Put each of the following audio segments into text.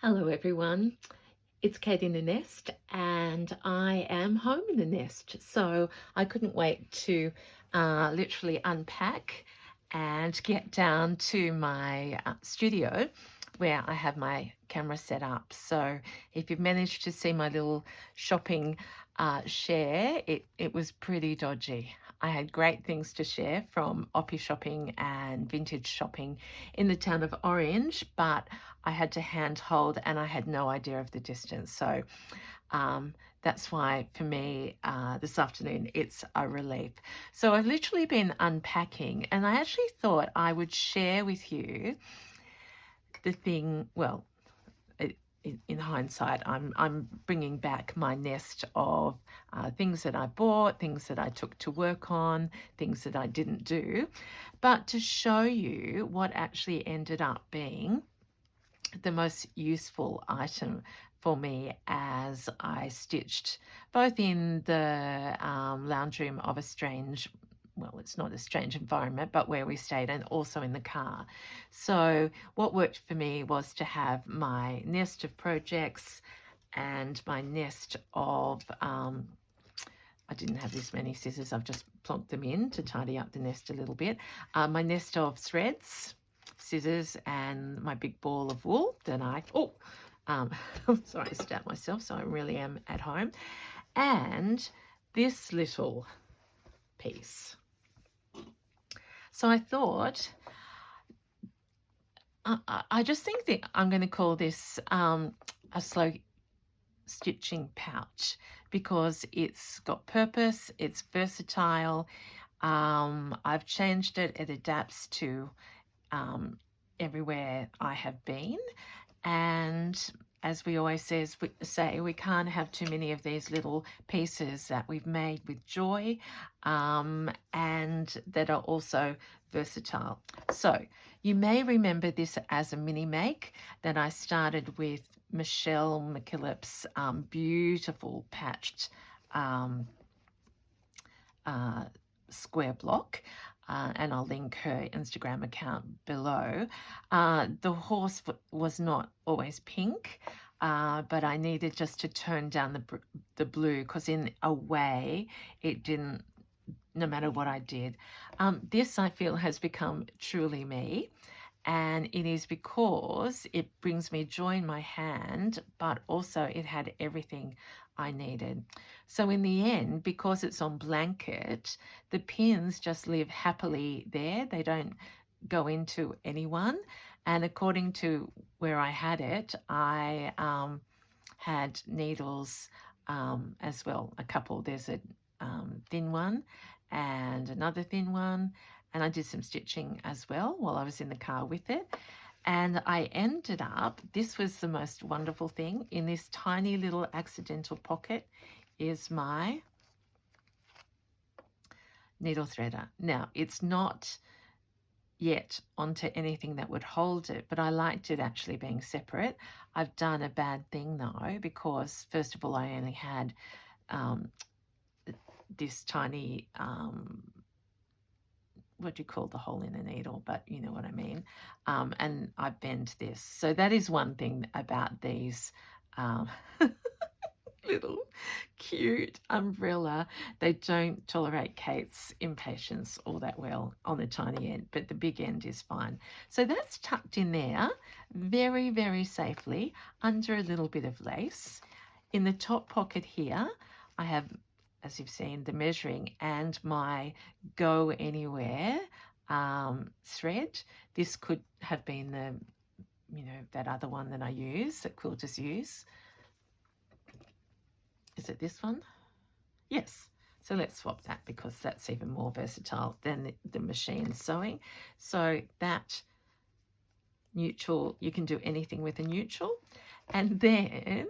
Hello everyone, it's Kate in the Nest and I am home in the nest. So I couldn't wait to literally unpack and get down to my studio where I have my camera set up. So if you've managed to see my little shopping share, it was pretty dodgy. I had great things to share from Oppie shopping and vintage shopping in the town of Orange, but I had to handhold and I had no idea of the distance. So um, that's why for me this afternoon it's a relief. So I've literally been unpacking and I actually thought I would share with you the thing, well, in hindsight, I'm bringing back my nest of things that I bought, things that I took to work on, things that I didn't do, but to show you what actually ended up being the most useful item for me as I stitched both in the lounge room of a strange, well, it's not a strange environment, but where we stayed, and also in the car. So, what worked for me was to have my nest of projects and my nest of I didn't have this many scissors, I've just plonked them in to tidy up the nest a little bit. My nest of threads, scissors, and my big ball of wool that um, sorry, I stabbed myself, so I really am at home. And this little piece. So I thought, I just think that I'm going to call this a slow stitching pouch because it's got purpose, it's versatile. I've changed it, it adapts to um, everywhere I have been. And as we always say, we can't have too many of these little pieces that we've made with joy and that are also versatile. So you may remember this as a mini make that I started with Michelle McKillip's beautiful patched um, uh, square block. And I'll link her Instagram account below. The horse was not always pink, but I needed just to turn down the blue because in a way it didn't, no matter what I did. This I feel has become truly me. And it is because it brings me joy in my hand, but also it had everything I needed. So, in the end, because it's on blanket, the pins just live happily there. They don't go into anyone. And according to where I had it, I had needles as well, a couple. There's a thin one and another thin one. And I did some stitching as well while I was in the car with it. And I ended up, this was the most wonderful thing, in this tiny little accidental pocket is my needle threader. Now, it's not yet onto anything that would hold it, but I liked it actually being separate. I've done a bad thing though, because first of all, I only had um, this tiny what do you call the hole in a needle, but you know what I mean. And I bent this. So that is one thing about these um, little cute umbrella. They don't tolerate Kate's impatience all that well on the tiny end, but the big end is fine. So that's tucked in there very, very safely under a little bit of lace. In the top pocket here, I have, as you've seen, the measuring and my go anywhere thread. This could have been the, that other one that I use, that quilters use. Is it this one? Yes. So let's swap that because that's even more versatile than the machine sewing. So that neutral, you can do anything with a neutral. And then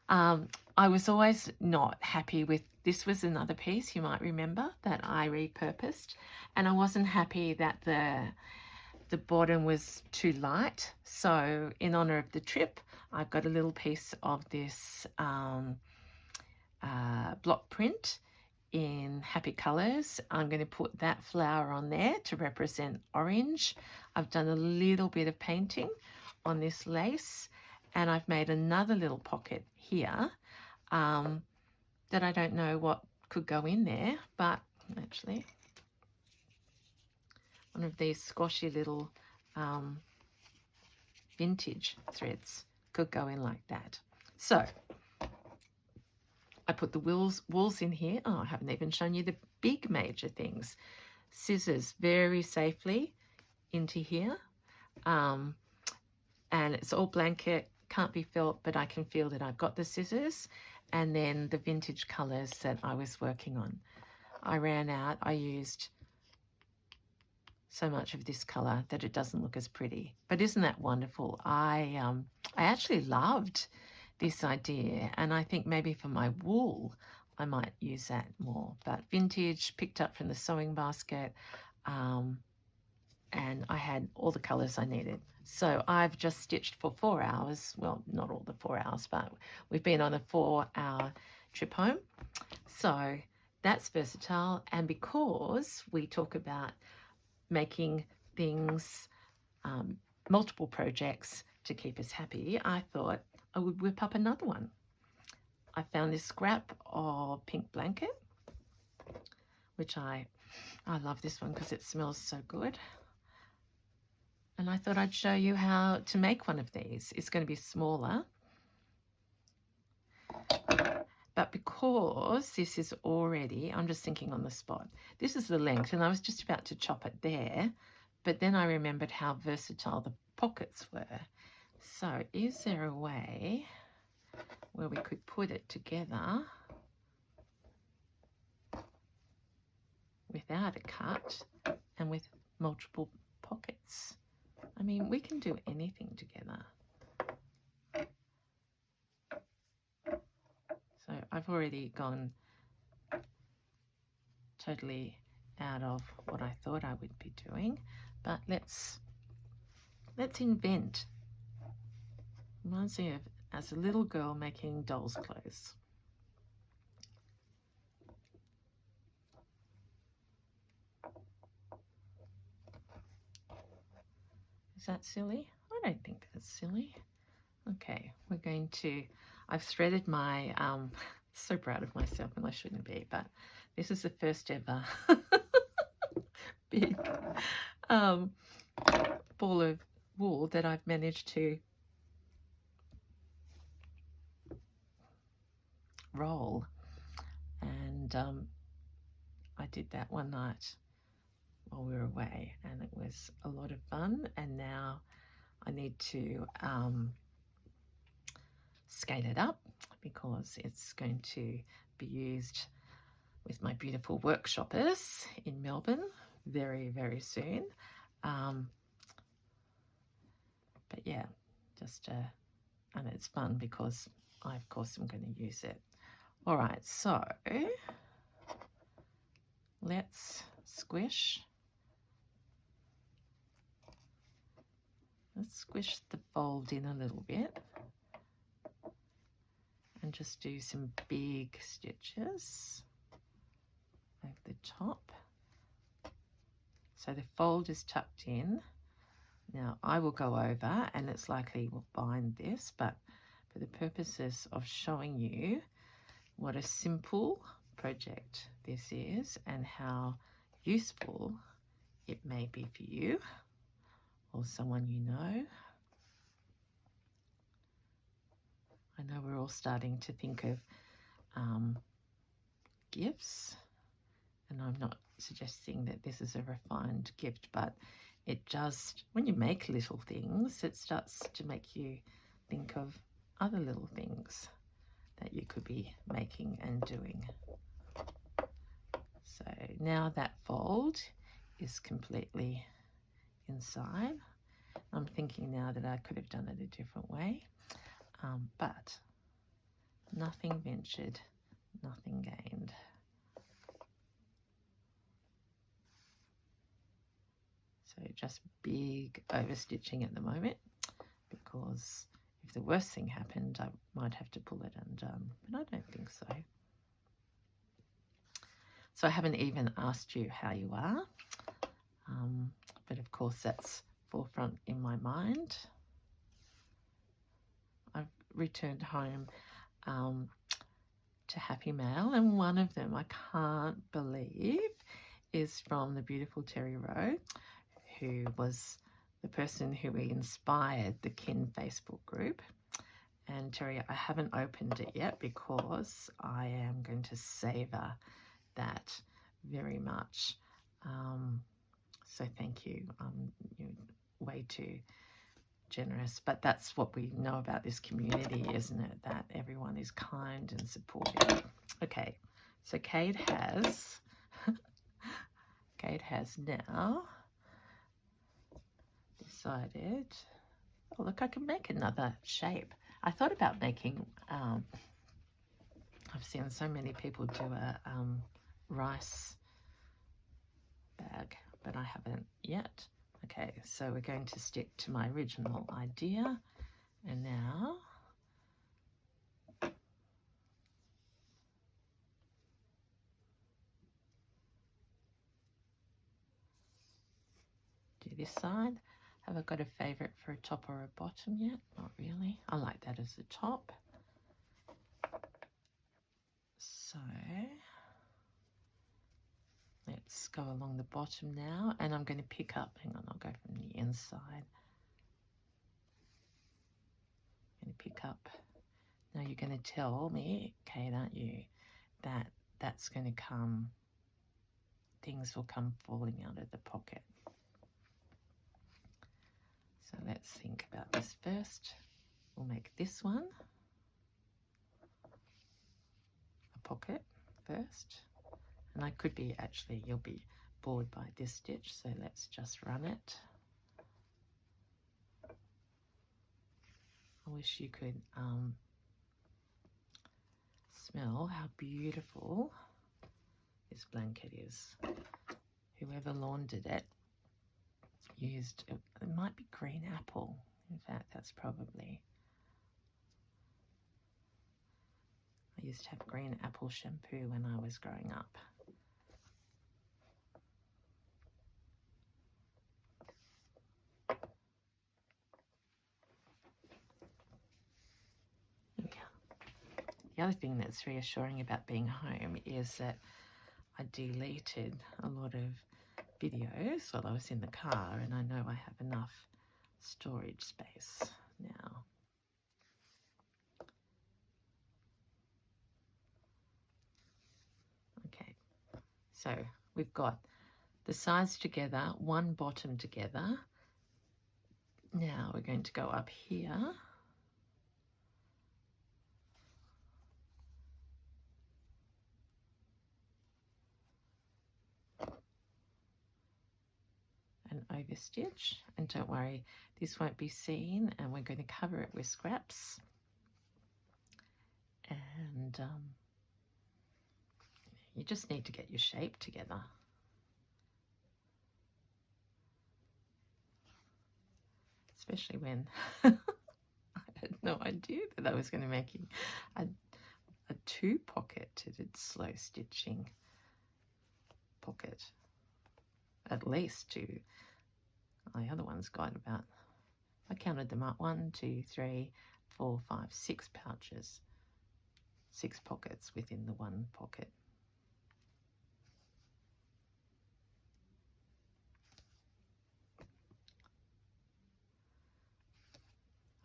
I was always not happy with, this was another piece you might remember that I repurposed, and I wasn't happy that the bottom was too light. So in honor of the trip, I've got a little piece of this block print in happy colors. I'm going to put that flower on there to represent orange. I've done a little bit of painting on this lace, And I've made another little pocket here that I don't know what could go in there, but actually one of these squashy little vintage threads could go in like that. So I put the wools in here. Oh, I haven't even shown you the big major things. Scissors very safely into here. And it's all blanket, can't be felt, but I can feel that I've got the scissors. And then the vintage colours that I was working on. I ran out. I used so much of this colour that it doesn't look as pretty. But isn't that wonderful? I actually loved this idea, and I think maybe for my wool I might use that more. But vintage, picked up from the sewing basket, and I had all the colours I needed. So I've just stitched for 4 hours. Well, not all the 4 hours, but we've been on a 4-hour trip home. So that's versatile. And because we talk about making things, multiple projects to keep us happy, I thought I would whip up another one. I found this scrap of pink blanket, which I love this one because it smells so good. And I thought I'd show you how to make one of these. It's going to be smaller. But because this is already, I'm just thinking on the spot, this is the length, and I was just about to chop it there, but then I remembered how versatile the pockets were. So is there a way where we could put it together without a cut and with multiple pockets? I mean, we can do anything together. So I've already gone totally out of what I thought I would be doing, but let's invent. Reminds me of as a little girl making doll's clothes. Is that silly? I don't think that's silly. Okay, we're going to, I've threaded my, so proud of myself, and I shouldn't be, but this is the first ever big ball of wool that I've managed to roll. And I did that one night while we were away, and it was a lot of fun. And now I need to scale it up because it's going to be used with my beautiful workshoppers in Melbourne very, very soon. But yeah, just and it's fun because I of course am going to use it. All right, so let's squish. Let's squish the fold in a little bit and just do some big stitches over the top. So the fold is tucked in. Now I will go over, and it's likely we'll bind this, but for the purposes of showing you what a simple project this is and how useful it may be for you or someone you know. I know we're all starting to think of gifts, and I'm not suggesting that this is a refined gift, but it just, when you make little things, it starts to make you think of other little things that you could be making and doing. So now that fold is completely inside. I'm thinking now that I could have done it a different way, but nothing ventured, nothing gained. So just big overstitching at the moment, because if the worst thing happened, I might have to pull it undone, but I don't think so. So I haven't even asked you how you are, but of course that's forefront in my mind. returned home to Happy Mail, and one of them I can't believe is from the beautiful Terry Rowe, who was the person who inspired the Kin Facebook group. And Terry, I haven't opened it yet because I am going to savor that very much. So thank you. You're way too generous. But that's what we know about this community, isn't it? That everyone is kind and supportive. Okay, so Kate has now decided, oh look, I can make another shape. I thought about making, I've seen so many people do a rice bag, but I haven't yet. Okay, so we're going to stick to my original idea, and now do this side. Have I got a favourite for a top or a bottom yet? Not really. I like that as a top. So let's go along the bottom now, and I'm going to pick up, hang on, I'll go from the inside. I'm going to pick up. Now you're going to tell me, Kate, aren't you, that that's going to come, things will come falling out of the pocket. So let's think about this first. We'll make this one a pocket first. And I could be, actually, you'll be bored by this stitch, so let's just run it. I wish you could smell how beautiful this blanket is. Whoever laundered it used, it might be green apple. In fact, that's probably, I used to have green apple shampoo when I was growing up. The other thing that's reassuring about being home is that I deleted a lot of videos while I was in the car, and I know I have enough storage space now. Okay, so we've got the sides together, one bottom together. Now we're going to go up here. And overstitch, and don't worry, this won't be seen, and we're going to cover it with scraps. And you just need to get your shape together. Especially when I had no idea that I was going to make a two-pocketed slow stitching pocket. At least two. The other one's got about, I counted them up, 1, 2, 3, 4, 5, 6 pouches, 6 pockets within the one pocket.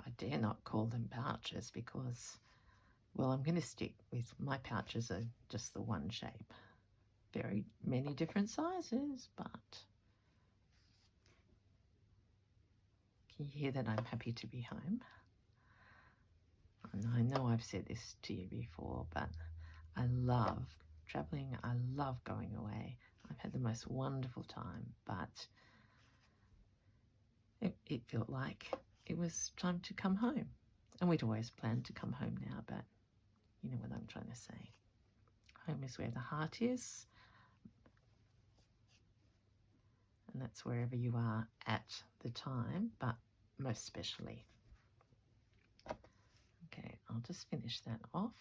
I dare not call them pouches because, well, I'm going to stick with, my pouches are just the one shape. Very many different sizes, but can you hear that I'm happy to be home? And I know I've said this to you before, but I love traveling. I love going away. I've had the most wonderful time, but it felt like it was time to come home. And we'd always planned to come home now, but you know what I'm trying to say. Home is where the heart is, and that's wherever you are at the time, but most especially. Okay, I'll just finish that off.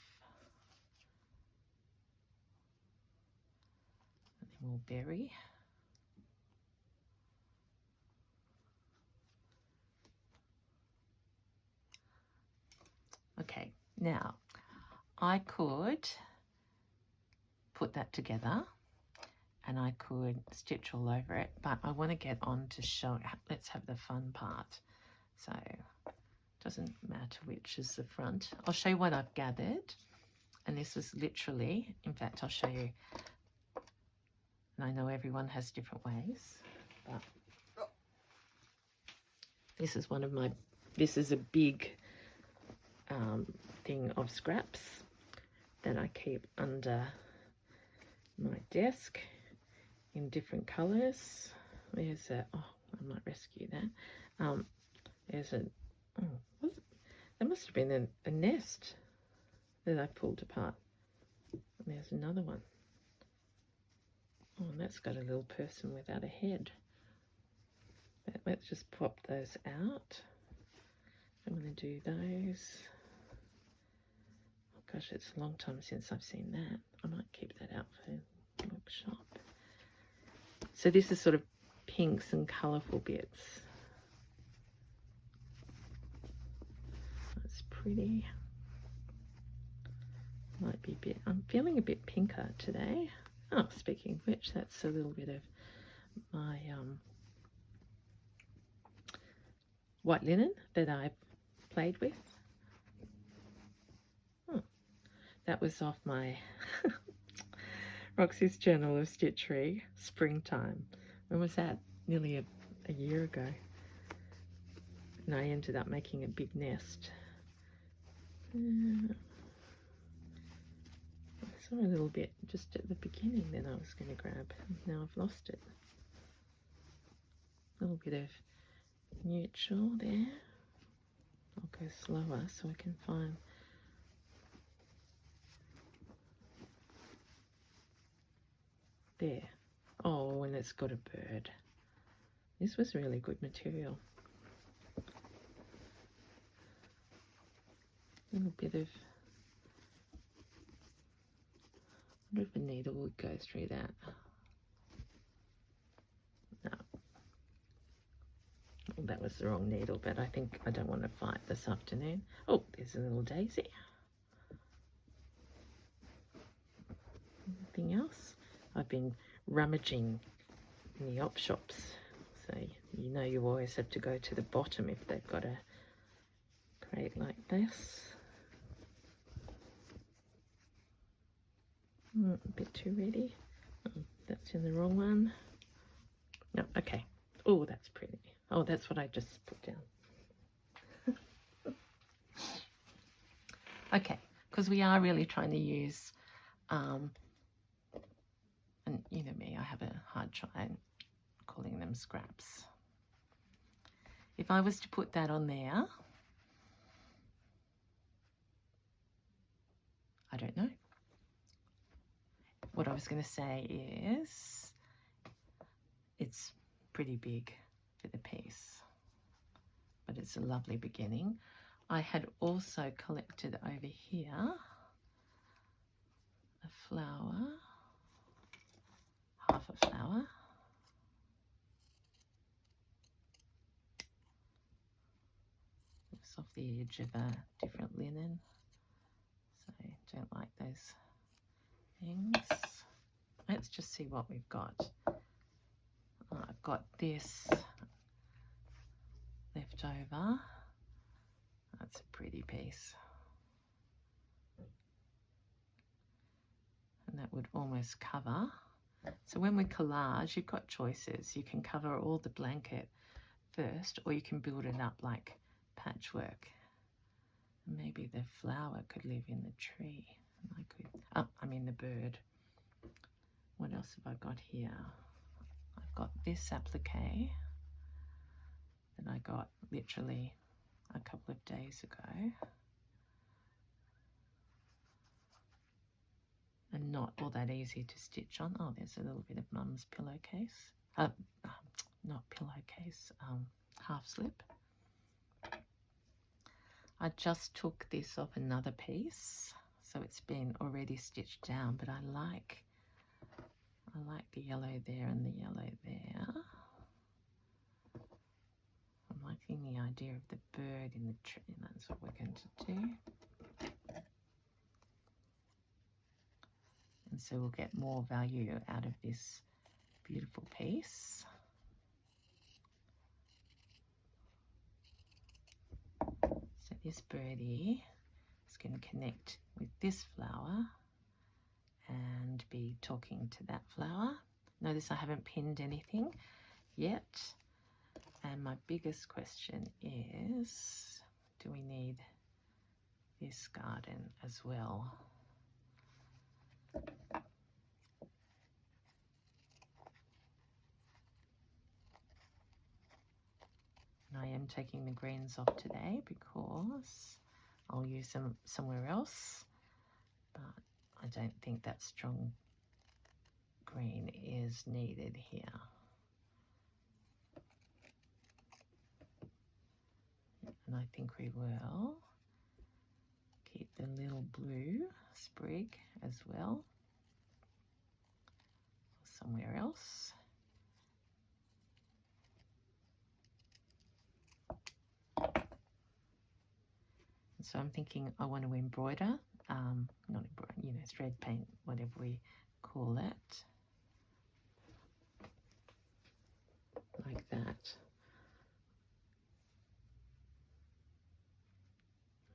And then we'll bury. I Okay, now I could put that together and I could stitch all over it, but I want to get on to show, let's have the fun part. So it doesn't matter which is the front. I'll show you what I've gathered. And this is literally, in fact, I'll show you, and I know everyone has different ways, but this is one of my, this is a big thing of scraps that I keep under my desk in different colours. There's a, oh, I might rescue that. There's a, oh, there must have been a nest that I pulled apart. And there's another one. Oh, and that's got a little person without a head. But let's just pop those out. I'm going to do those. Oh gosh, it's a long time since I've seen that. I might keep that out for workshop. So this is sort of pinks and colourful bits. That's pretty. Might be a bit, I'm feeling a bit pinker today. Oh, speaking of which, that's a little bit of my white linen that I've played with. Oh, that was off my Roxy's Journal of Stitchery, springtime. When was that? Nearly a year ago. And I ended up making a big nest. I saw a little bit just at the beginning that I was going to grab. Now I've lost it. A little bit of neutral there. I'll go slower so I can find. There. Oh, and it's got a bird. This was really good material. A little bit of, I wonder if a needle would go through that. No. Well, that was the wrong needle, but I think I don't want to fight this afternoon. Oh, there's a little daisy. Anything else? I've been rummaging in the op shops. So you know you always have to go to the bottom if they've got a crate like this. A bit too ready. Oh, that's in the wrong one. No, okay. Oh, that's pretty. Oh, that's what I just put down. Okay, because we are really trying to use, and you know me, I have a hard time calling them scraps. If I was to put that on there, I don't know. What I was going to say is it's pretty big for the piece, but it's a lovely beginning. I had also collected over here a flower, half a flower. It's off the edge of a different linen, so I don't like those things. Let's just see what we've got. I've got this left over. That's a pretty piece. And that would almost cover. So when we collage, you've got choices. You can cover all the blanket first, or you can build it up like patchwork. Maybe the flower could live in the tree. And I could, oh, I mean the bird. What else have I got here? I've got this applique that I got literally a couple of days ago. And not all that easy to stitch on. Oh, there's a little bit of Mum's pillowcase. Not pillowcase, half slip. I just took this off another piece, so it's been already stitched down, but I like the yellow there and the yellow there. I'm liking the idea of the bird in the tree. That's what we're going to do. so we'll get more value out of this beautiful piece. So this birdie is going to connect with this flower and be talking to that flower. Notice I haven't pinned anything yet. And my biggest question is, do we need this garden as well? And I am taking the greens off today because I'll use them somewhere else, but I don't think that strong green is needed here. And I think we will keep the little blue sprig as well, somewhere else. So I'm thinking I want to embroider, not embroider, you know, thread paint, whatever we call it, like that.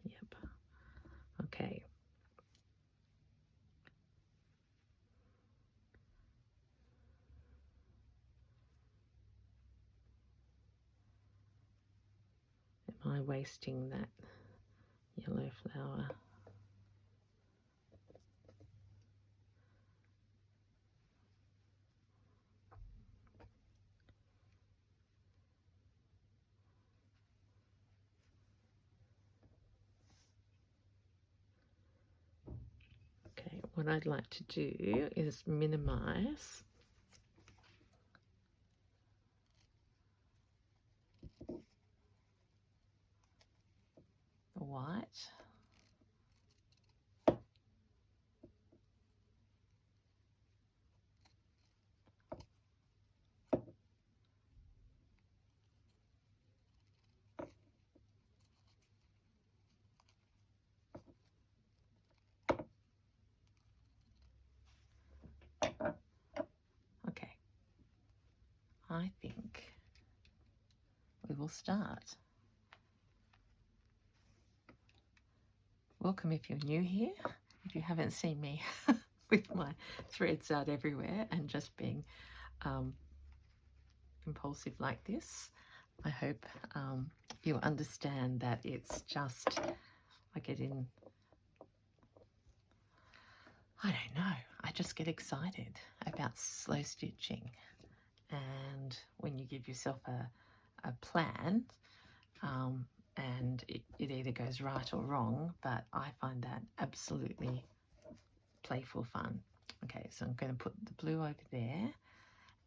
Yep. Okay. Am I wasting that yellow flower? Okay, what I'd like to do is minimize the white. Okay, I think we will start. Welcome if you're new here. If you haven't seen me with my threads out everywhere and just being impulsive like this, I hope you understand that it's just, I get in, I don't know, I just get excited about slow stitching. And when you give yourself a plan, and it either goes right or wrong, but I find that absolutely playful fun. Okay, so I'm going to put the blue over there,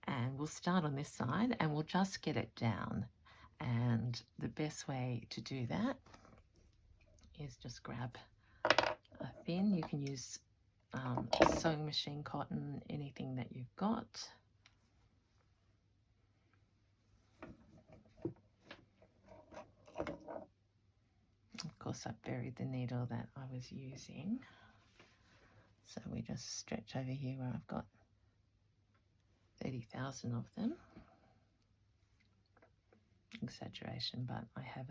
and we'll start on this side and we'll just get it down. And the best way to do that is just grab a thin, you can use sewing machine cotton, anything that you've got. Of course, I've buried the needle that I was using. So we just stretch over here where I've got 30,000 of them. Exaggeration, but I have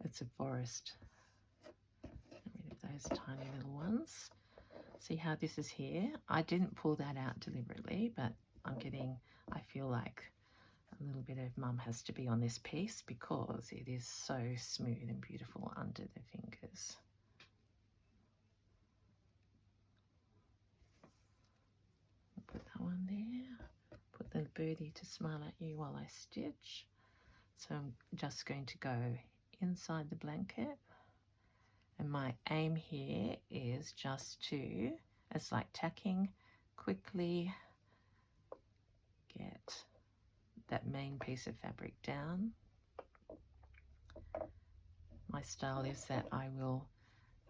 it's a forest. Get rid of those tiny little ones. See how this is here? I didn't pull that out deliberately, but I feel like a little bit of mum has to be on this piece because it is so smooth and beautiful under the fingers. Put that one there. Put the birdie to smile at you while I stitch. So I'm just going to go inside the blanket, and my aim here is just to, it's like tacking, quickly get that main piece of fabric down. My style is that I will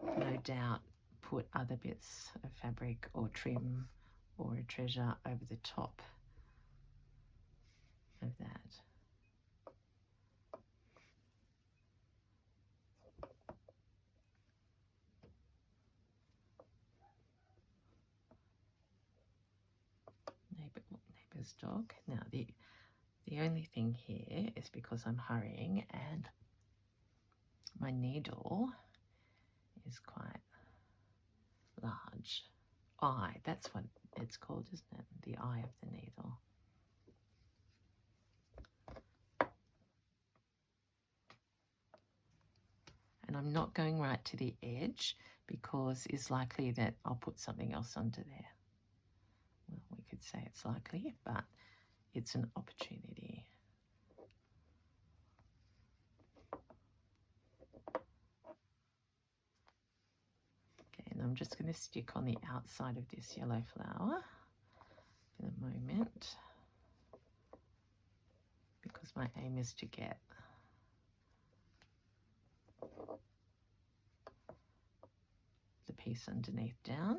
no doubt put other bits of fabric or trim or a treasure over the top of that. neighbour's dog. Now the only thing here is because I'm hurrying and my needle is quite large. Eye, that's what it's called, isn't it? The eye of the needle. And I'm not going right to the edge because it's likely that I'll put something else under there. Well, we could say it's likely, but it's an opportunity. Okay, and I'm just going to stick on the outside of this yellow flower for the moment because my aim is to get the piece underneath down.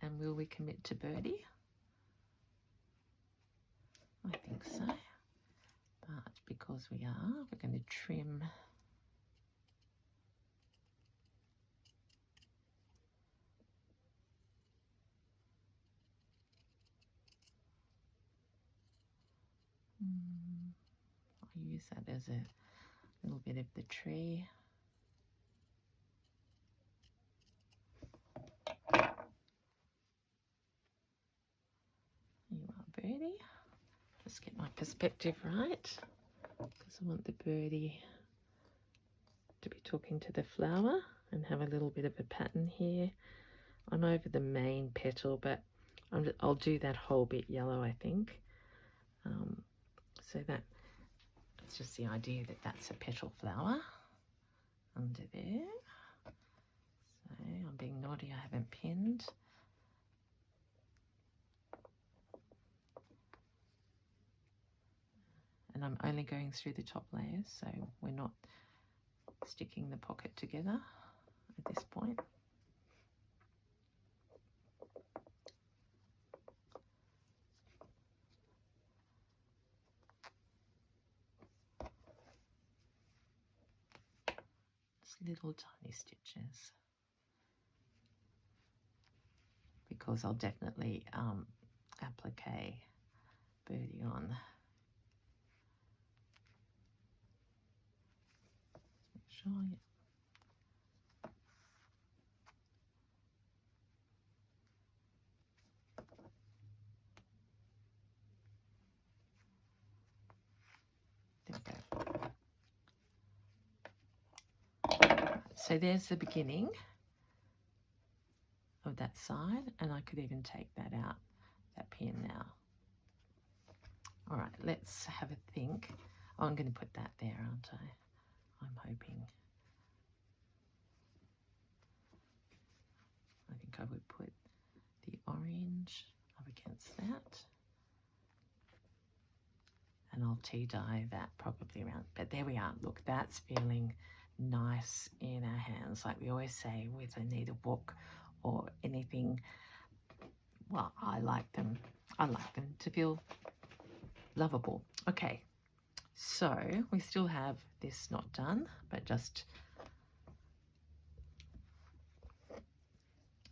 And will we commit to birdie? I think so. But because we are, we're going to trim I'll use that as a little bit of the tree. You are birdie. Just get my perspective right because I want the birdie to be talking to the flower and have a little bit of a pattern here. I'm over the main petal, but I'll do that whole bit yellow, I think. So that's just the idea that that's a petal flower under there. So I'm being naughty, I haven't pinned. And I'm only going through the top layers, so we're not sticking the pocket together at this point. Just little tiny stitches. Because I'll definitely applique birdie on. Just make sure, yeah. So there's the beginning of that side, and I could even take that out, that pin now. All right, let's have a think. Oh, I'm going to put that there, aren't I? I'm hoping. I think I would put the orange up against that. And I'll tea dye that probably around, but there we are. Look, that's feeling nice in our hands. Like we always say with a needlebook or anything, well, I like them to feel lovable. Okay, so we still have this not done, but just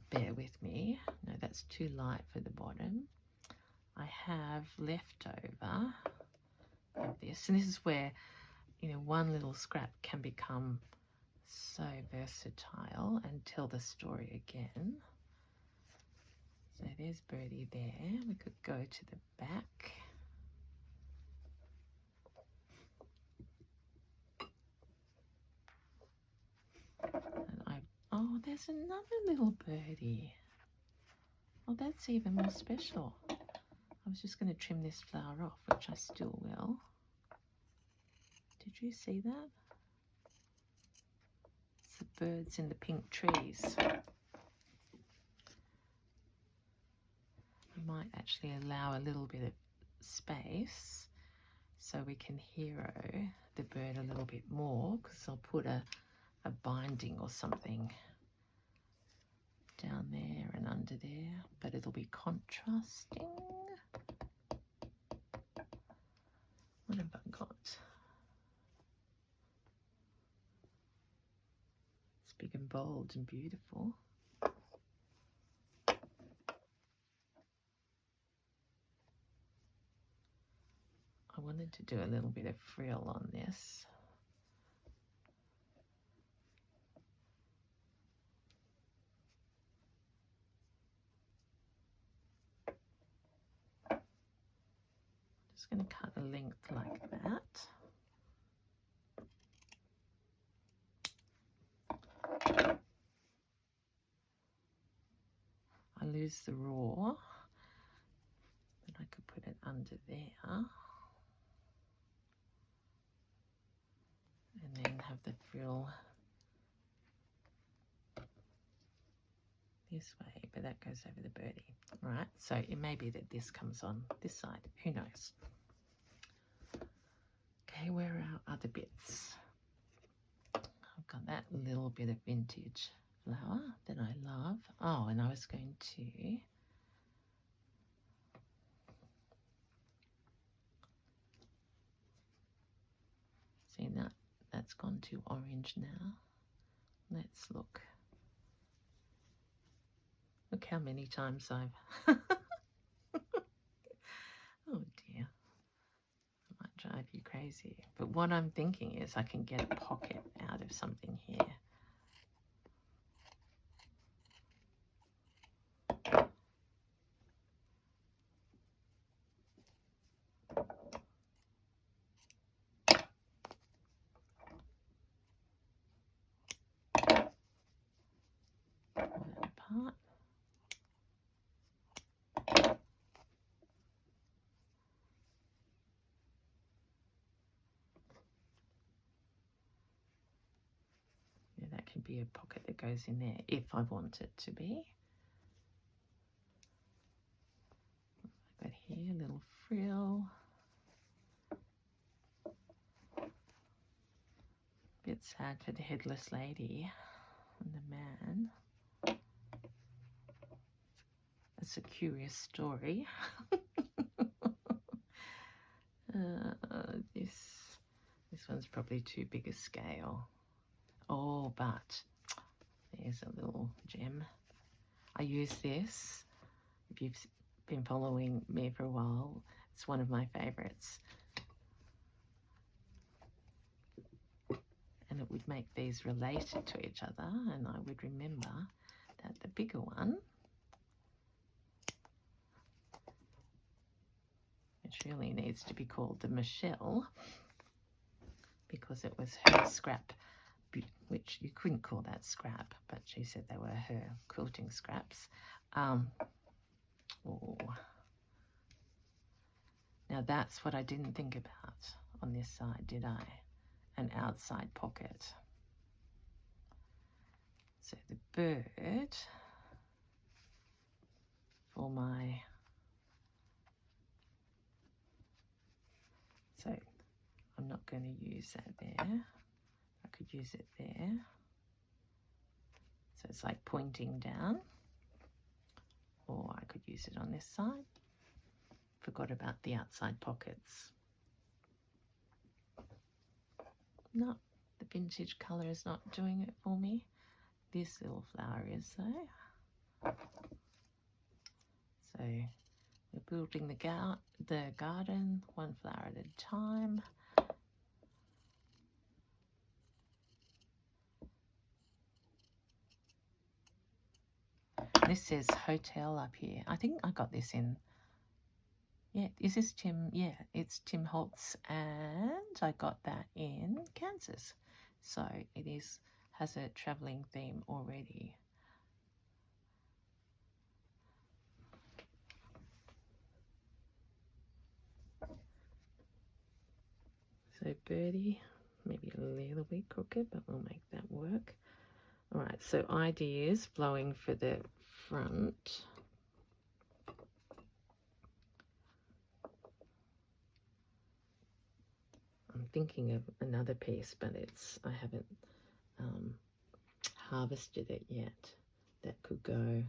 bear with me. No, that's too light for the bottom. I have leftover of this, and this is where, you know, one little scrap can become so versatile and tell the story again. So there's birdie there. We could go to the back. And oh, there's another little birdie. Oh, that's even more special. I was just going to trim this flower off, which I still will. Did you see that? It's the birds in the pink trees. I might actually allow a little bit of space so we can hero the bird a little bit more, because I'll put a binding or something down there and under there, but it'll be contrasting. What have I got? It's big and bold and beautiful. wanted to do a little bit of frill on this. Just going to cut a length like that. I lose the raw, but I could put it under there. And then have the frill this way, but that goes over the birdie. Right, so it may be that this comes on this side, who knows. Okay, where are our other bits? I've got that little bit of vintage flower that I love. Oh, and I was going to see that that's gone to orange now. Let's look. Look how many times I've oh dear, I might drive you crazy. But what I'm thinking is I can get a pocket out of something here. Pull that apart. Yeah, that can be a pocket that goes in there if I want it to be. I've got here a little frill. Bit sad for the headless lady and the man. It's a curious story. This one's probably too big a scale. Oh, but there's a little gem. I use this. If you've been following me for a while, it's one of my favorites. And it would make these related to each other, and I would remember that the bigger one, which really needs to be called the Michelle, because it was her scrap, which you couldn't call that scrap, but she said they were her quilting scraps. Oh. Now that's what I didn't think about on this side, did I? An outside pocket. So the bird for my, so I'm not going to use that there. I could use it there. So it's like pointing down, or I could use it on this side. Forgot about the outside pockets. No, the vintage colour is not doing it for me. This little flower is though. So we're building the garden one flower at a time. This says hotel up here. I think I got this in, yeah, is this Tim? Yeah, it's Tim Holtz, and I got that in Kansas. So it has a travelling theme already. So birdie, maybe a little bit crooked, but we'll make that work. All right, so ideas flowing for the front. I'm thinking of another piece, but I haven't harvested it yet. That could go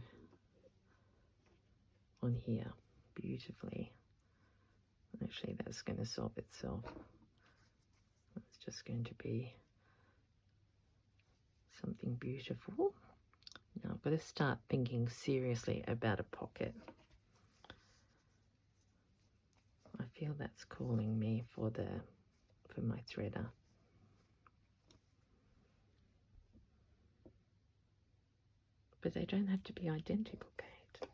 on here beautifully. Actually, that's going to solve itself. It's just going to be something beautiful. Now I've got to start thinking seriously about a pocket. I feel that's calling me for my threader. But they don't have to be identical, Kate.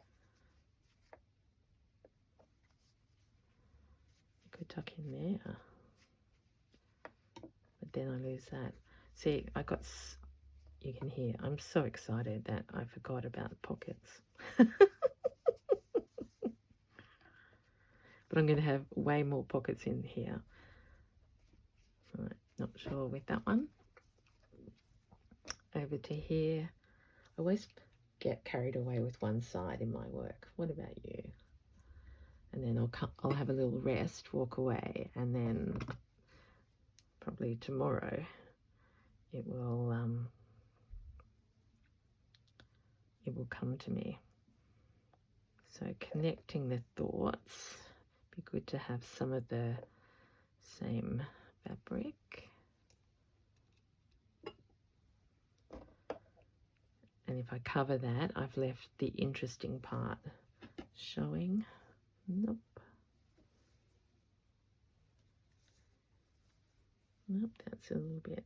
You could tuck in there. But then I lose that. See, you can hear, I'm so excited that I forgot about pockets. But I'm going to have way more pockets in here. Right, not sure with that one. Over to here. I always get carried away with one side in my work. What about you? And then I'll have a little rest, walk away, and then probably tomorrow it will come to me. So connecting the thoughts, be good to have some of the same fabric. And if I cover that, I've left the interesting part showing. Nope. Nope, that's a little bit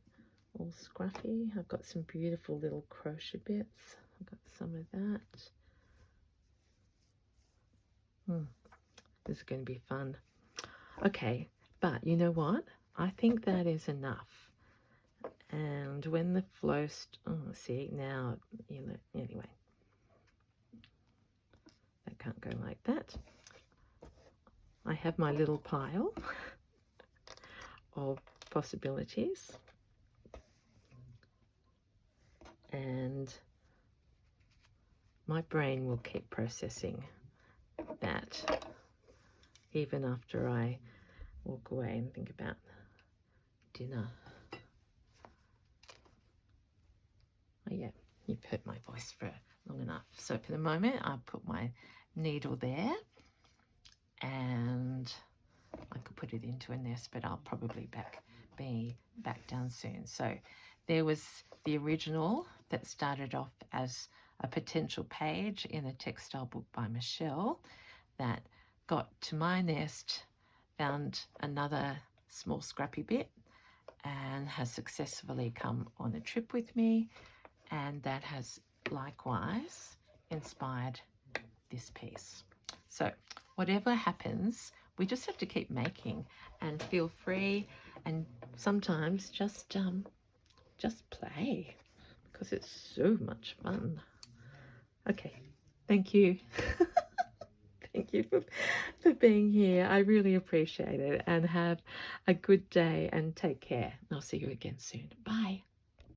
all scruffy. I've got some beautiful little crochet bits. I've got some of that. This is going to be fun. Okay, but you know what? I think that is enough. And when the flow, see now, anyway, that can't go like that. I have my little pile of possibilities, and my brain will keep processing that even after I walk away and think about dinner. Oh yeah, you've heard my voice for long enough. So for the moment, I'll put my needle there, and I could put it into a nest, but I'll probably be back down soon. So there was the original that started off as a potential page in a textile book by Michelle that got to my nest, found another small scrappy bit, and has successfully come on a trip with me, and that has likewise inspired this piece. So whatever happens, we just have to keep making and feel free, and sometimes just play, because it's so much fun. Okay, thank you. Thank you for being here. I really appreciate it, and have a good day and take care. I'll see you again soon. Bye.